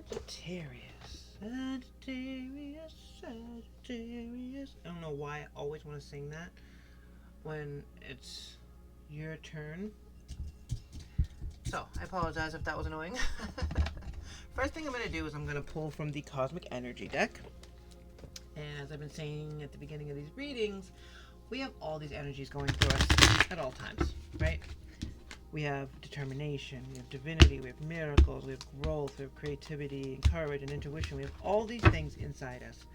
Sagittarius, Sagittarius. I don't know why I always want to sing that when it's your turn. So, I apologize if that was annoying. First thing I'm going to do is I'm going to pull from the Cosmic Energy deck. And as I've been saying at the beginning of these readings, we have all these energies going through us at all times, right? We have determination, we have divinity, we have miracles, we have growth, we have creativity and courage and intuition. We have all these things inside us.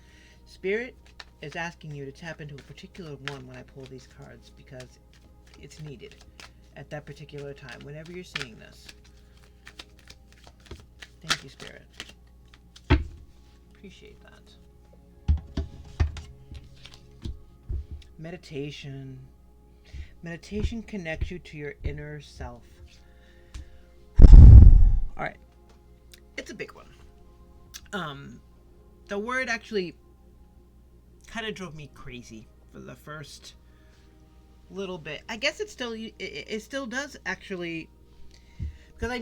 Spirit is asking you to tap into a particular one when I pull these cards because it's needed at that particular time, whenever you're seeing this. Thank you, Spirit. Appreciate that. Meditation. Meditation connects you to your inner self. Alright. It's a big one. The word actually kind of drove me crazy for the first little bit. I guess it still does actually, because I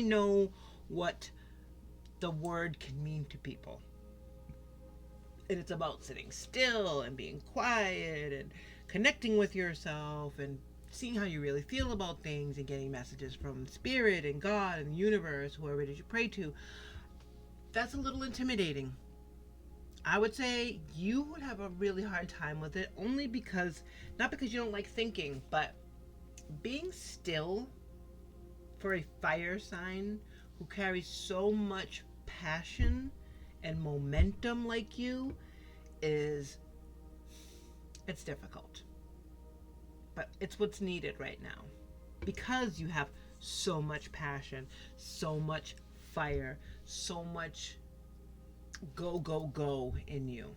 know what the word can mean to people. And it's about sitting still and being quiet and connecting with yourself and seeing how you really feel about things and getting messages from Spirit and God and the universe, whoever it is you pray to. That's a little intimidating. I would say you would have a really hard time with it, only because, not because you don't like thinking, but being still for a fire sign who carries so much passion and momentum like you it's difficult. But it's what's needed right now. Because you have so much passion, so much fire, so much go in you.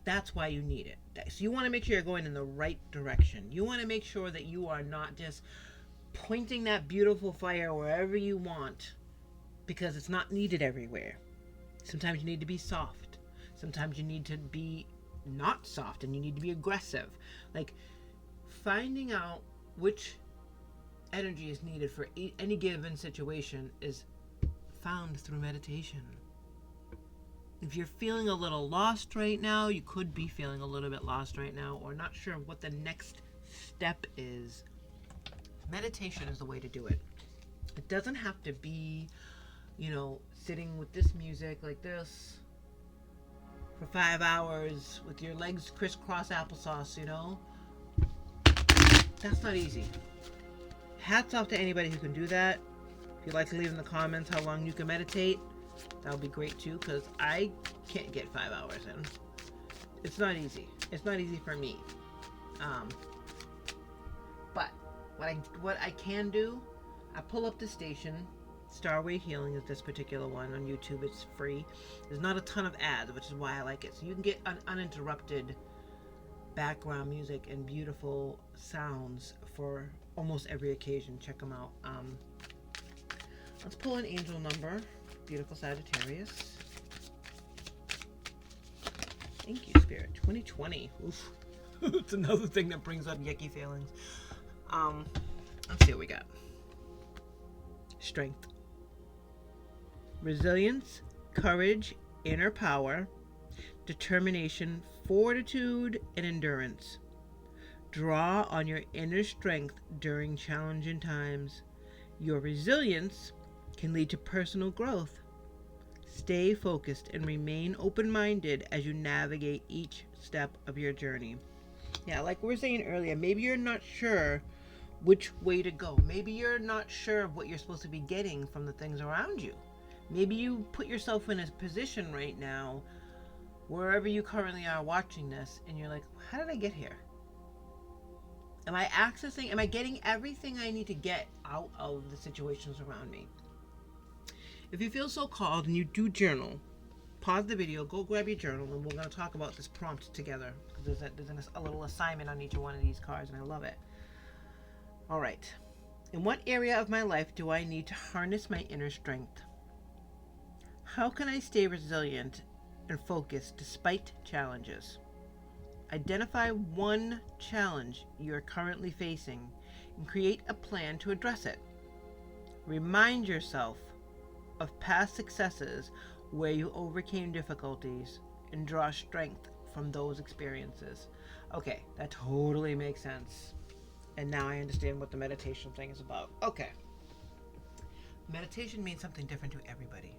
That's why you need it. So you want to make sure you're going in the right direction. You want to make sure that you are not just pointing that beautiful fire wherever you want, because it's not needed everywhere. Sometimes you need to be soft. Sometimes you need to be not soft and you need to be aggressive. Like, finding out which energy is needed for any given situation is found through meditation. If you're feeling a little lost right now, you could be feeling a little bit lost right now, or not sure what the next step is, meditation is the way to do it. It doesn't have to be, sitting with this music like this for 5 hours with your legs crisscross applesauce, That's not easy. Hats off to anybody who can do that. If you'd like to leave in the comments how long you can meditate, that would be great too, because I can't get 5 hours in. It's not easy. It's not easy for me. But what I can do, I pull up the station. Starway Healing is this particular one on YouTube. It's free. There's not a ton of ads, which is why I like it. So you can get uninterrupted background music and beautiful sounds for almost every occasion. Check them out. Let's pull an angel number. Beautiful Sagittarius. Thank you, Spirit. 2020. Oof. It's another thing that brings up yucky feelings. Let's see what we got. Strength. Resilience, courage, inner power, determination, fortitude, and endurance. Draw on your inner strength during challenging times. Your resilience can lead to personal growth. Stay focused and remain open-minded as you navigate each step of your journey. Yeah, like we were saying earlier, maybe you're not sure which way to go. Maybe you're not sure of what you're supposed to be getting from the things around you. Maybe you put yourself in a position right now, wherever you currently are watching this, and you're like, how did I get here? Am I getting everything I need to get out of the situations around me? If you feel so called and you do journal, pause the video, go grab your journal, and we're going to talk about this prompt together. Because there's a little assignment on each one of these cards, and I love it. All right. In what area of my life do I need to harness my inner strength? How can I stay resilient and focused despite challenges? Identify one challenge you are currently facing and create a plan to address it. Remind yourself of past successes where you overcame difficulties and draw strength from those experiences. Okay, that totally makes sense. And now I understand what the meditation thing is about. Okay. Meditation means something different to everybody.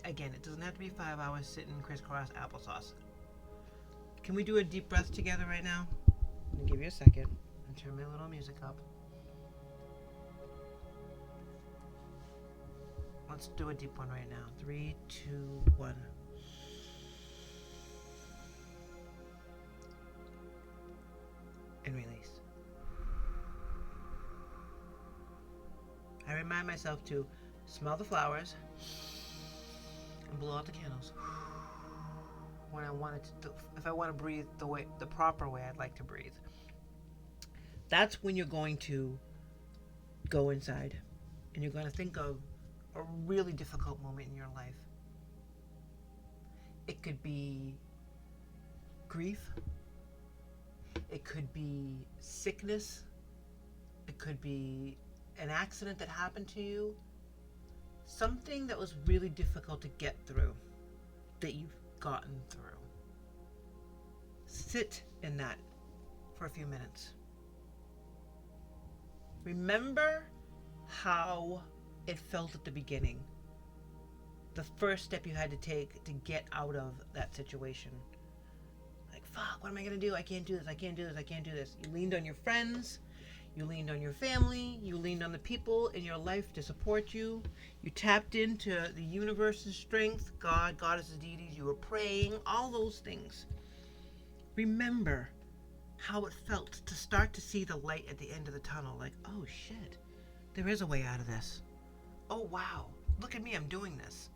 Again, it doesn't have to be 5 hours sitting crisscross applesauce. Can we do a deep breath together right now? Let me give you a second and turn my little music up. Let's do a deep one right now. 3, 2, 1. And release. I remind myself to smell the flowers and blow out the candles when I want it to, if I want to breathe the proper way I'd like to breathe. That's when you're going to go inside and you're going to think of a really difficult moment in your life. It could be grief. It could be sickness. It could be an accident that happened to you. Something that was really difficult to get through, that you've gotten through. Sit in that for a few minutes. Remember how it felt at the beginning. The first step you had to take to get out of that situation. Like, fuck, what am I going to do? I can't do this. I can't do this. I can't do this. You leaned on your friends. You leaned on your family. You leaned on the people in your life to support you. You tapped into the universe's strength, God, goddesses, deities. You were praying, all those things. Remember how it felt to start to see the light at the end of the tunnel. Like, oh shit, there is a way out of this. Oh wow, look at me, I'm doing this.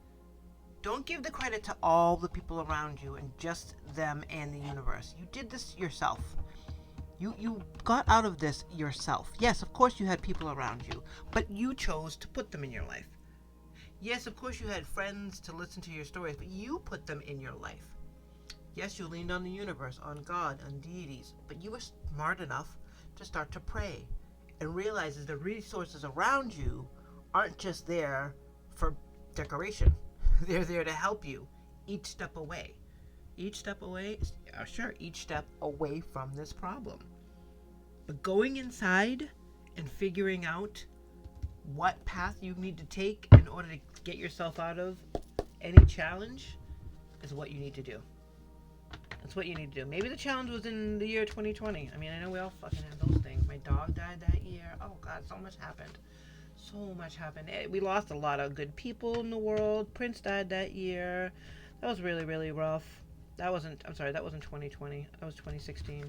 Don't give the credit to all the people around you and just them and the universe. You did this yourself. You got out of this yourself. Yes, of course you had people around you, but you chose to put them in your life. Yes, of course you had friends to listen to your stories, but you put them in your life. Yes, you leaned on the universe, on God, on deities, but you were smart enough to start to pray and realize that the resources around you aren't just there for decoration. They're there to help you each step away. Each step away, each step away from this problem. But going inside and figuring out what path you need to take in order to get yourself out of any challenge is what you need to do. That's what you need to do. Maybe the challenge was in the year 2020. I mean, I know we all fucking had those things. My dog died that year. Oh, God, so much happened. So much happened. We lost a lot of good people in the world. Prince died that year. That was really, really rough. That wasn't 2020. That was 2016.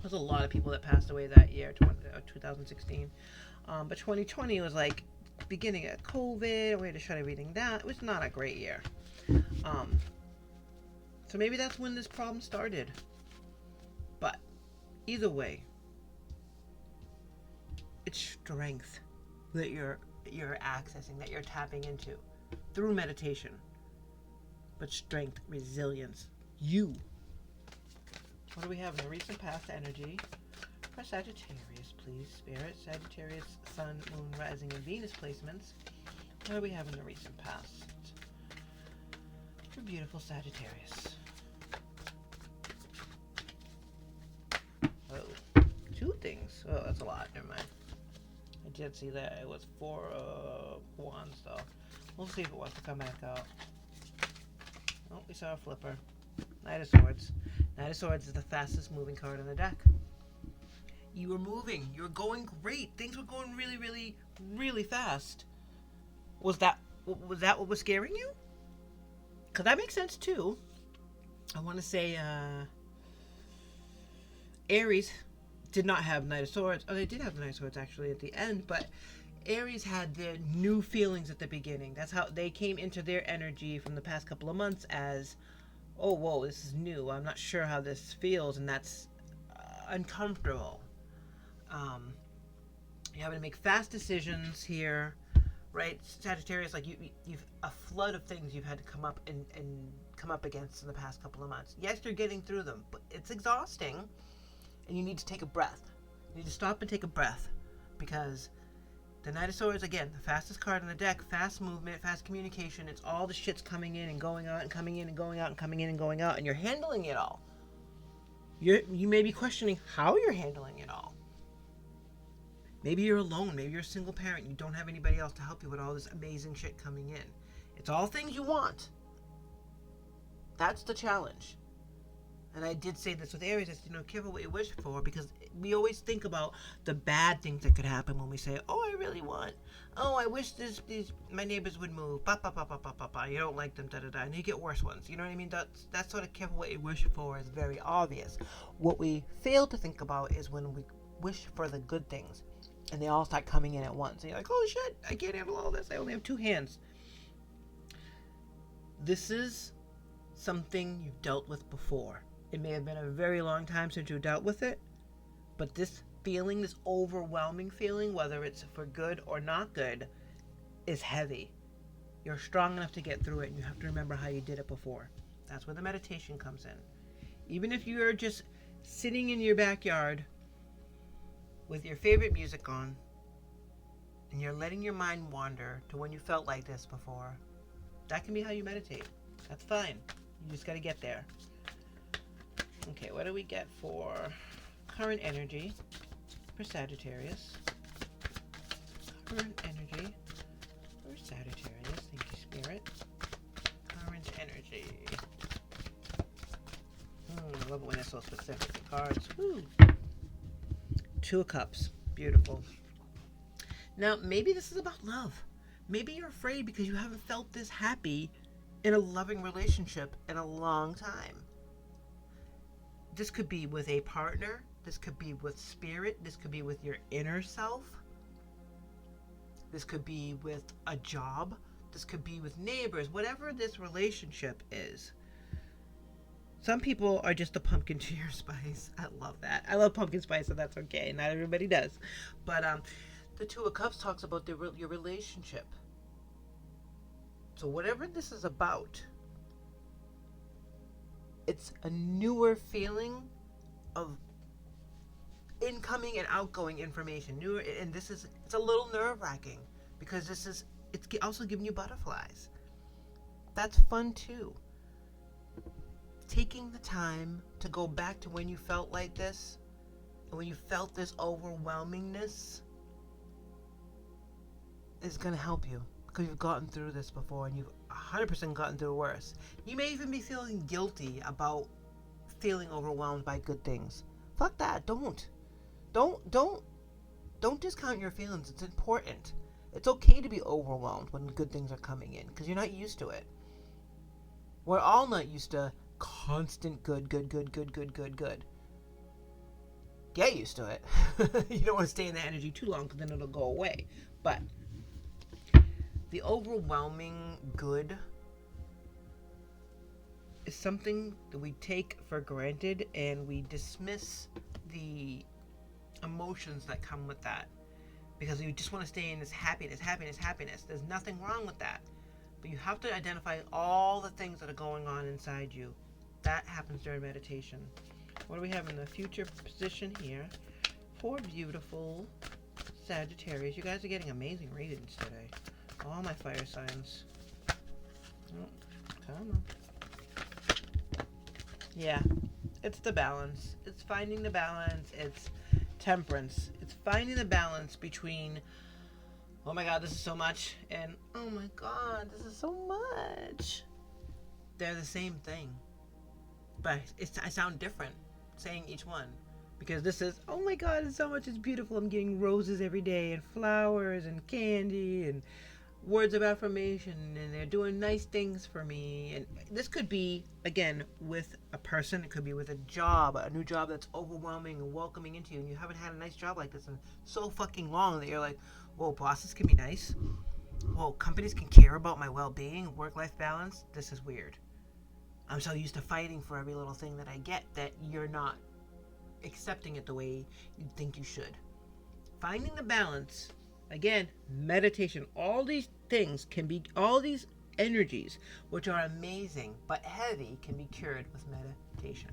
There's a lot of people that passed away that year, 2016. But 2020 was like beginning of COVID. We had to shut everything down. It was not a great year. So maybe that's when this problem started. But either way, it's strength that you're accessing, that you're tapping into through meditation. But strength, resilience, you. What do we have in the recent past energy for Sagittarius, please? Spirit, Sagittarius, Sun, Moon, Rising, and Venus placements. What do we have in the recent past for beautiful Sagittarius? Oh, 2 things. Oh, that's a lot. Never mind. I did see that. It was 4 wands, though. We'll see if it wants to come back out. Oh, we saw a flipper. Knight of Swords. Knight of Swords is the fastest moving card in the deck. You were moving. You were going great. Things were going really, really, really fast. Was that what was scaring you? Because that makes sense, too. I want to say Aries did not have Knight of Swords. Oh, they did have the Knight of Swords, actually, at the end. But Aries had their new feelings at the beginning. That's how they came into their energy from the past couple of months as, oh, whoa, this is new. I'm not sure how this feels, and that's uncomfortable. You're having to make fast decisions here, right? Sagittarius, like you've a flood of things you've had to come up and come up against in the past couple of months. Yes, you're getting through them, but it's exhausting, and you need to take a breath. You need to stop and take a breath, because The Knight of Swords, again, the fastest card in the deck, fast movement, fast communication. It's all the shit's coming in and going out and coming in and going out and coming in and going out, and you're handling it all. You may be questioning how you're handling it all. Maybe you're alone. Maybe you're a single parent. You don't have anybody else to help you with all this amazing shit coming in. It's all things you want. That's the challenge. And I did say this with Aries, careful what you wish for, because we always think about the bad things that could happen when we say, oh, I really want, oh, I wish my neighbors would move, you don't like them, da-da-da, and you get worse ones, you know what I mean? That's sort of careful what you wish for is very obvious. What we fail to think about is when we wish for the good things, and they all start coming in at once, and you're like, oh shit, I can't handle all this, I only have 2 hands. This is something you've dealt with before. It may have been a very long time since you dealt with it, but this feeling, this overwhelming feeling, whether it's for good or not good, is heavy. You're strong enough to get through it, and you have to remember how you did it before. That's where the meditation comes in. Even if you're just sitting in your backyard with your favorite music on, and you're letting your mind wander to when you felt like this before, that can be how you meditate. That's fine. You just got to get there. Okay, what do we get for current energy for Sagittarius? Current energy for Sagittarius. Thank you, Spirit. Current energy. I love it when it's so specific. The cards. Woo. 2 of Cups. Beautiful. Now, maybe this is about love. Maybe you're afraid because you haven't felt this happy in a loving relationship in a long time. This could be with a partner. This could be with spirit. This could be with your inner self. This could be with a job. This could be with neighbors. Whatever this relationship is. Some people are just a pumpkin to your spice. I love that. I love pumpkin spice, so that's okay. Not everybody does. But the 2 of Cups talks about your relationship. So whatever this is about, it's a newer feeling of incoming and outgoing information. Newer, and it's a little nerve-wracking because it's also giving you butterflies. That's fun too. Taking the time to go back to when you felt like this, and when you felt this overwhelmingness, is going to help you. Because you've gotten through this before, and you've 100% gotten through worse. You may even be feeling guilty about feeling overwhelmed by good things. Fuck that. Don't discount your feelings. It's important. It's okay to be overwhelmed when good things are coming in, because you're not used to it. We're all not used to constant good. Get used to it. You don't want to stay in that energy too long, because then it'll go away. But the overwhelming good is something that we take for granted, and we dismiss the emotions that come with that because we just want to stay in this happiness. There's nothing wrong with that, but you have to identify all the things that are going on inside you. That happens during meditation. What do we have in the future position here for beautiful Sagittarius? You guys are getting amazing readings today. All my fire signs. Oh, come on. Yeah, it's the balance. It's finding the balance. It's temperance. It's finding the balance between, oh my God, this is so much, and oh my God, this is so much. They're the same thing, but I sound different saying each one, because this is, oh my God, it's so much, it's beautiful. I'm getting roses every day, and flowers, and candy, and words of affirmation, and they're doing nice things for me. And this could be, again, with a person. It could be with a job, a new job that's overwhelming and welcoming into you, and you haven't had a nice job like this in so fucking long that you're like, whoa, bosses can be nice. Whoa, companies can care about my well-being, work-life balance. This is weird. I'm so used to fighting for every little thing that I get that you're not accepting it the way you think you should. Finding the balance. Again, meditation. All these things can be, all these energies, which are amazing but heavy, can be cured with meditation.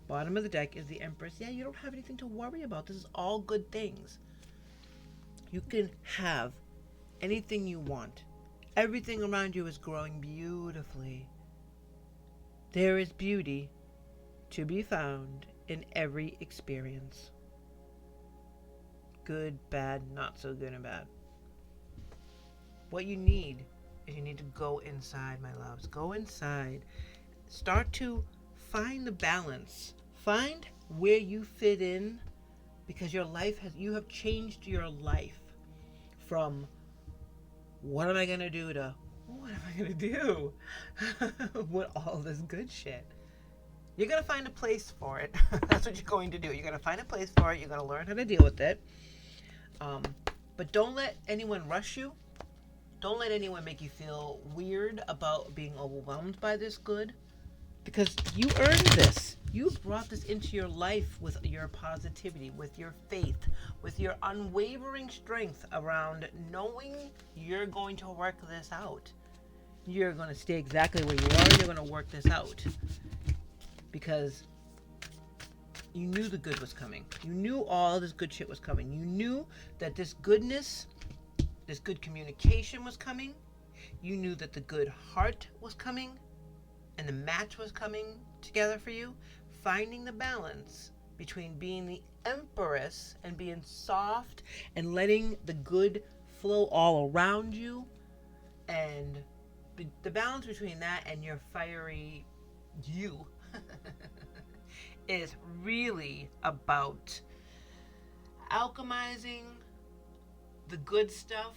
Bottom of the deck is the Empress. Yeah, you don't have anything to worry about. This is all good things. You can have anything you want. Everything around you is growing beautifully. There is beauty to be found in every experience. Good, bad, not so good and bad. What you need is you need to go inside, my loves. Go inside. Start to find the balance. Find where you fit in, because you have changed your life from what am I going to do to what am I going to do with all this good shit. You're going to find a place for it. That's what you're going to do. You're going to find a place for it. You're going to learn how to deal with it. But don't let anyone rush you. Don't let anyone make you feel weird about being overwhelmed by this good, because you earned this. You brought this into your life with your positivity, with your faith, with your unwavering strength around knowing you're going to work this out. You're going to stay exactly where you are, and you're going to work this out. Because you knew the good was coming. You knew all this good shit was coming. You knew that this goodness, this good communication was coming. You knew that the good heart was coming, and the match was coming together for you. Finding the balance between being the empress and being soft and letting the good flow all around you, and the balance between that and your fiery you is really about alchemizing the good stuff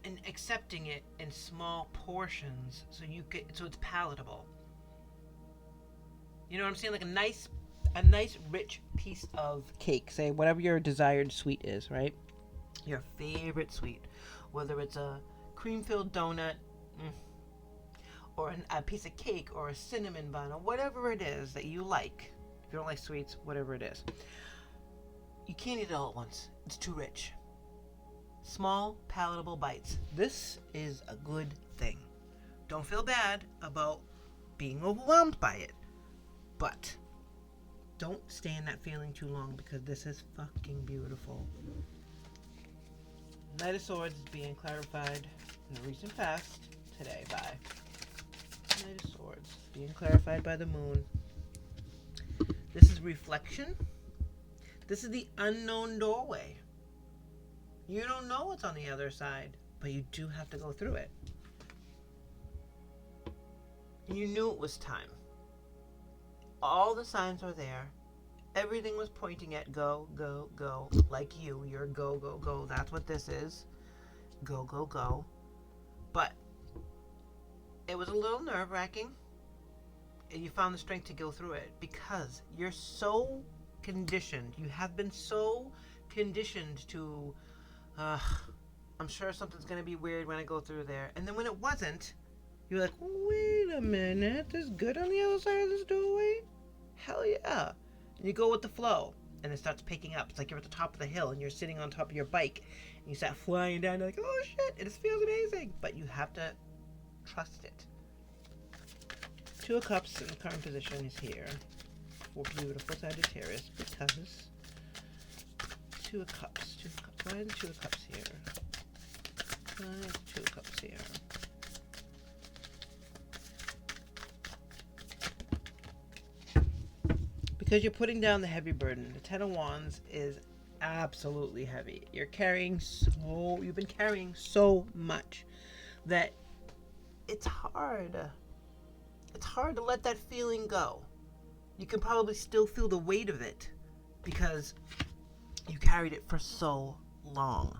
and accepting it in small portions so it's palatable. You know what I'm saying? Like a nice rich piece of cake. Say whatever your desired sweet is, right? Your favorite sweet. Whether it's a cream-filled donut, or a piece of cake, or a cinnamon bun, or whatever it is that you like. If you don't like sweets, whatever it is. You can't eat it all at once. It's too rich. Small, palatable bites. This is a good thing. Don't feel bad about being overwhelmed by it. But don't stay in that feeling too long, because this is fucking beautiful. Knight of Swords is being clarified in the recent past today by Knight of Swords being clarified by the moon. This is reflection. This is the unknown doorway. You don't know what's on the other side, but you do have to go through it. You knew it was time. All the signs were there. Everything was pointing at go, go, go. Like you're go, go, go. That's what this is. Go, go, go. But it was a little nerve-wracking. And you found the strength to go through it because you're so conditioned. You have been so conditioned to, I'm sure something's going to be weird when I go through there. And then when it wasn't, you're like, wait a minute, there's good on the other side of this doorway? Hell yeah. And you go with the flow, and it starts picking up. It's like you're at the top of the hill, and you're sitting on top of your bike, and you start flying down, you're like, oh shit, it just feels amazing. But you have to trust it. Two of Cups in the current position is here for beautiful Sagittarius, because Two of Cups. Why is the Two of Cups here? Why is the Two of Cups here? Because you're putting down the heavy burden. The Ten of Wands is absolutely heavy. You've been carrying so much that it's hard. It's hard to let that feeling go. You can probably still feel the weight of it because you carried it for so long.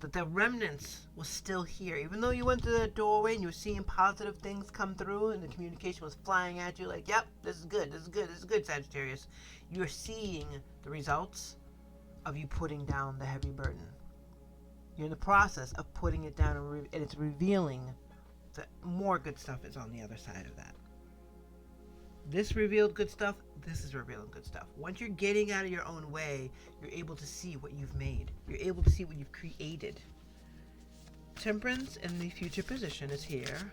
That the remnants was still here. Even though you went through that doorway and you were seeing positive things come through and the communication was flying at you like, yep, this is good, this is good, this is good, Sagittarius. You're seeing the results of you putting down the heavy burden. You're in the process of putting it down, and it's revealing that more good stuff is on the other side of that. This revealed good stuff, this is revealing good stuff. Once you're getting out of your own way, you're able to see what you've made. You're able to see what you've created. Temperance in the future position is here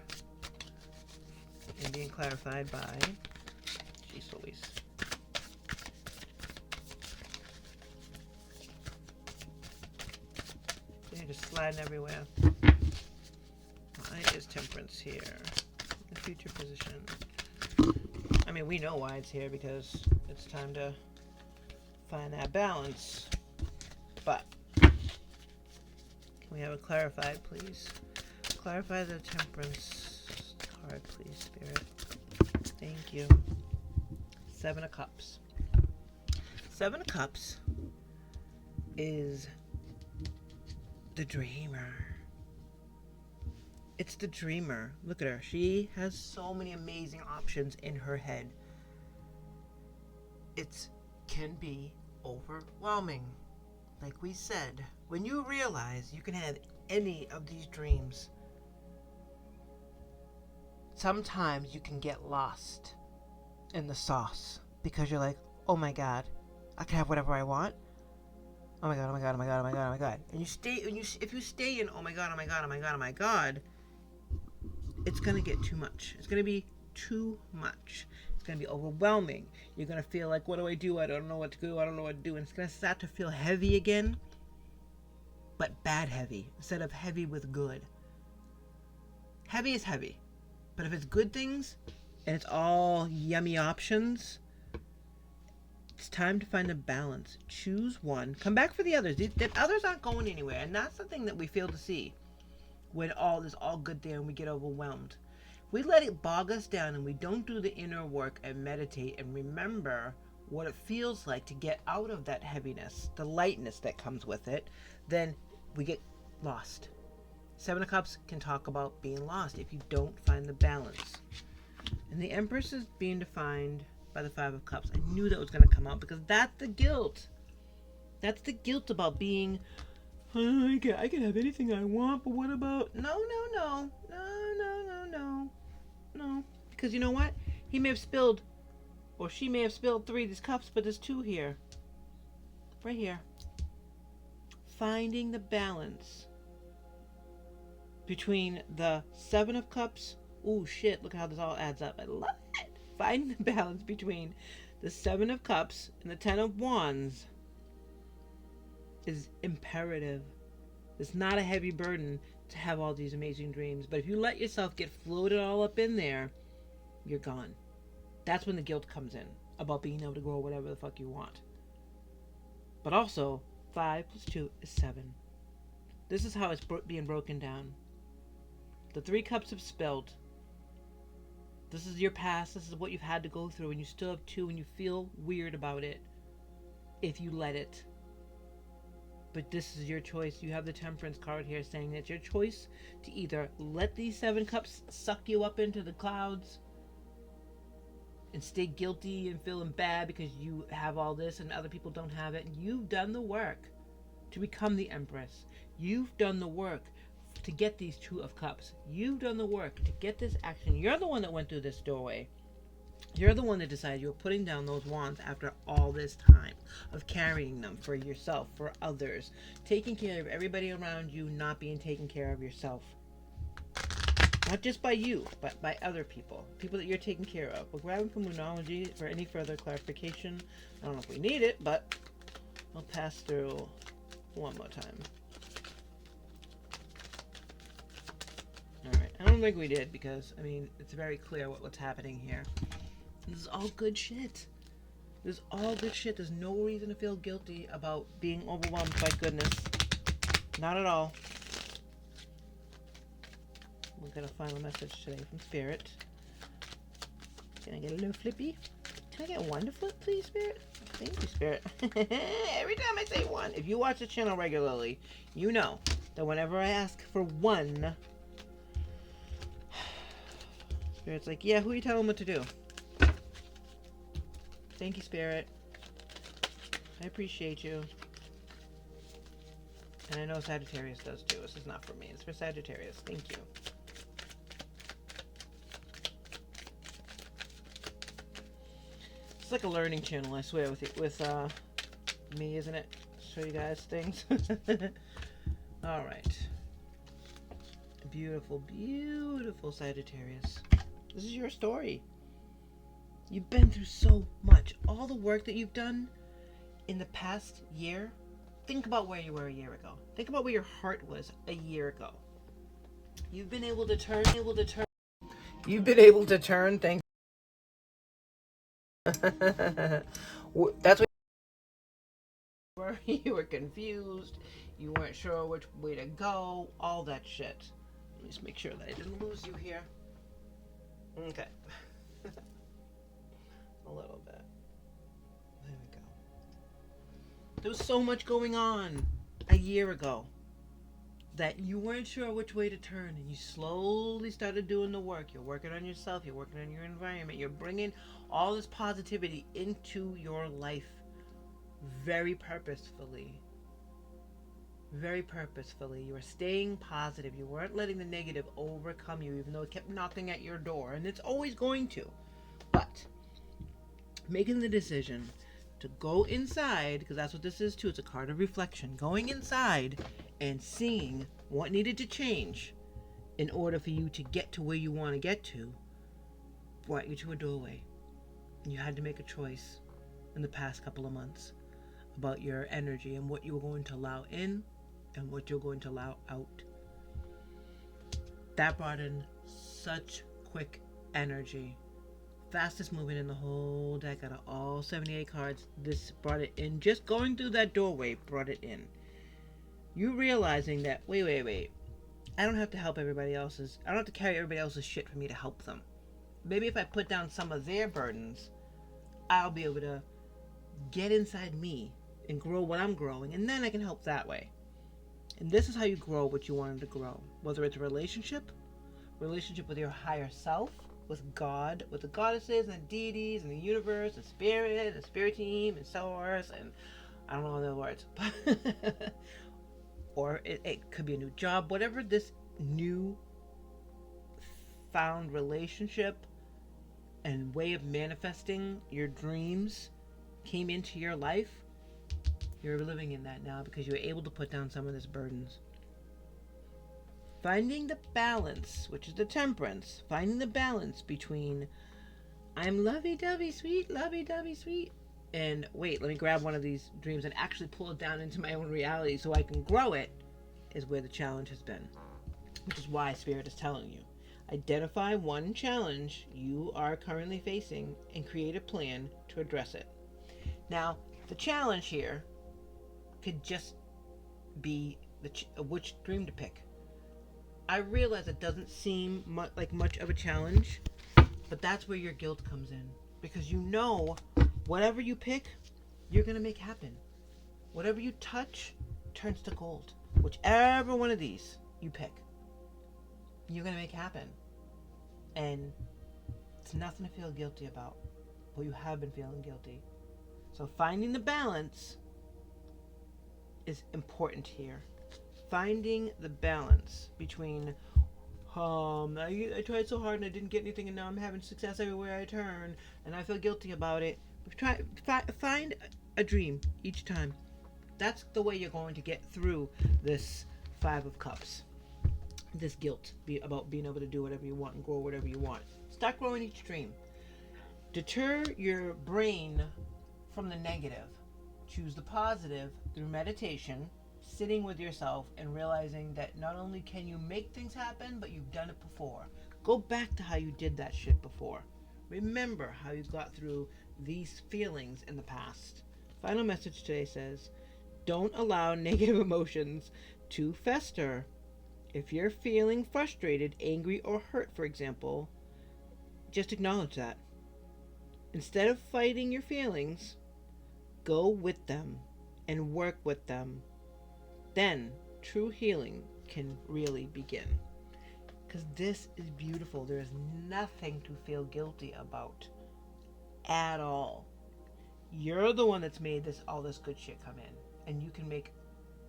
and being clarified by, jeez Louise. flying everywhere. Why is Temperance here? The future position. I mean, we know why it's here because it's time to find that balance. But can we have it clarified, please? Clarify the Temperance card, please, Spirit. Thank you. 7 of Cups. 7 of Cups is the dreamer. It's the dreamer. Look at her. She has so many amazing options in her head. It can be overwhelming. Like we said, when you realize you can have any of these dreams, sometimes you can get lost in the sauce because you're like, oh my God, I can have whatever I want. Oh my God, oh my God, oh my God, oh my God, oh my God. And if you stay in oh my God, oh my God, oh my God, oh my God, it's going to get too much. It's going to be too much. It's going to be overwhelming. You're going to feel like, what do I do? I don't know what to do. I don't know what to do. And it's going to start to feel heavy again, but bad heavy instead of heavy with good. Heavy is heavy. But if it's good things and it's all yummy options, it's time to find a balance. Choose one. Come back for the others. The others aren't going anywhere. And that's the thing that we fail to see when all is all good there and we get overwhelmed. We let it bog us down and we don't do the inner work and meditate and remember what it feels like to get out of that heaviness, the lightness that comes with it, then we get lost. 7 of Cups can talk about being lost if you don't find the balance. And the Empress is being defined by the 5 of Cups. I knew that was going to come out because that's the guilt. That's the guilt about being, oh, I can have anything I want, but what about, no. Because you know what? He may have spilled, or she may have spilled 3 of these cups, but there's 2 here. Right here. Finding the balance between the 7 of Cups. Oh shit, look how this all adds up. I love it. Finding the balance between the 7 of Cups and the 10 of Wands is imperative. It's not a heavy burden to have all these amazing dreams. But if you let yourself get floated all up in there, you're gone. That's when the guilt comes in about being able to grow whatever the fuck you want. But also, 5 plus 2 is 7. This is how it's being broken down. The 3 cups have spilled. This is your past. This is what you've had to go through. And you still have 2 and you feel weird about it if you let it. But this is your choice. You have the Temperance card here saying that it's your choice to either let these 7 cups suck you up into the clouds and stay guilty and feeling bad because you have all this and other people don't have it. And you've done the work to become the Empress. You've done the work to get these 2 of Cups. You've done the work to get this action. You're the one that went through this doorway. You're the one that decided you were putting down those wands after all this time of carrying them for yourself, for others, taking care of everybody around you, not being taken care of yourself. Not just by you, but by other people. People that you're taking care of. We're grabbing from Moonology for any further clarification. I don't know if we need it, but I'll pass through one more time. Alright, I don't think we did because, I mean, it's very clear what's happening here. This is all good shit. This is all good shit. There's no reason to feel guilty about being overwhelmed by goodness. Not at all. We'll get a final message today from Spirit. Can I get a little flippy? Can I get 1 to flip, please, Spirit? Thank you, Spirit. Every time I say 1, if you watch the channel regularly, you know that whenever I ask for 1, Spirit's like, yeah, who are you telling what to do? Thank you, Spirit. I appreciate you. And I know Sagittarius does too. This is not for me. It's for Sagittarius. Thank you. It's like a learning channel, I swear, with me, isn't it? Show you guys things. All right. Beautiful, beautiful Sagittarius. This is your story. You've been through so much. All the work that you've done in the past year think about where you were a year ago. Think about where your heart was a year ago. You've been able to turn. You've been able to turn things. That's what you were confused. You weren't sure which way to go. All that shit. Let me just make sure that I didn't lose you here. Okay. A little bit. There we go. There was so much going on a year ago that you weren't sure which way to turn, and you slowly started doing the work. You're working on yourself, you're working on your environment, you're bringing all this positivity into your life very purposefully. Very purposefully. You were staying positive. You weren't letting the negative overcome you, even though it kept knocking at your door, and it's always going to. But making the decision to go inside, because that's what this is too, it's a card of reflection, going inside and seeing what needed to change in order for you to get to where you want to get to, brought you to a doorway. And you had to make a choice in the past couple of months about your energy and what you were going to allow in and what you're going to allow out. That brought in such quick energy. Fastest moving in the whole deck out of all 78 cards. This brought it in. Just going through that doorway brought it in. You realizing that, wait. I don't have to help everybody else's. I don't have to carry everybody else's shit for me to help them. Maybe if I put down some of their burdens, I'll be able to get inside me and grow what I'm growing, and then I can help that way. And this is how you grow what you wanted to grow. Whether it's a relationship with your higher self, with God, with the goddesses and the deities and the universe and spirit and spirit team and source and I don't know the words. Or it could be a new job, whatever this new found relationship and way of manifesting your dreams came into your life. You're living in that now because you're able to put down some of these burdens. Finding the balance, which is the temperance, finding the balance between I'm lovey-dovey sweet, and wait, let me grab one of these dreams and actually pull it down into my own reality so I can grow it, is where the challenge has been. Which is why Spirit is telling you. Identify one challenge you are currently facing and create a plan to address it. Now, the challenge here could just be which dream to pick. I realize it doesn't seem like much of a challenge, but that's where your guilt comes in. Because you know, whatever you pick, you're going to make happen. Whatever you touch turns to gold. Whichever one of these you pick, you're going to make happen. And it's nothing to feel guilty about. Well, you have been feeling guilty. So finding the balance is important here. Finding the balance between I tried so hard and I didn't get anything and now I'm having success everywhere I turn and I feel guilty about it. Find a dream each time. That's the way you're going to get through this 5 of Cups. This guilt about being able to do whatever you want and grow whatever you want. Start growing each dream. Deter your brain from the negative. Choose the positive through meditation, sitting with yourself and realizing that not only can you make things happen, but you've done it before. Go back to how you did that shit before. Remember how you got through these feelings in the past. Final message today says, don't allow negative emotions to fester. If you're feeling frustrated, angry, or hurt, for example, just acknowledge that. Instead of fighting your feelings, go with them and work with them. Then true healing can really begin. Because this is beautiful. There is nothing to feel guilty about at all. You're the one that's made all this good shit come in. And you can make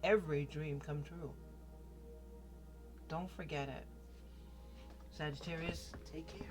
every dream come true. Don't forget it. Sagittarius, take care.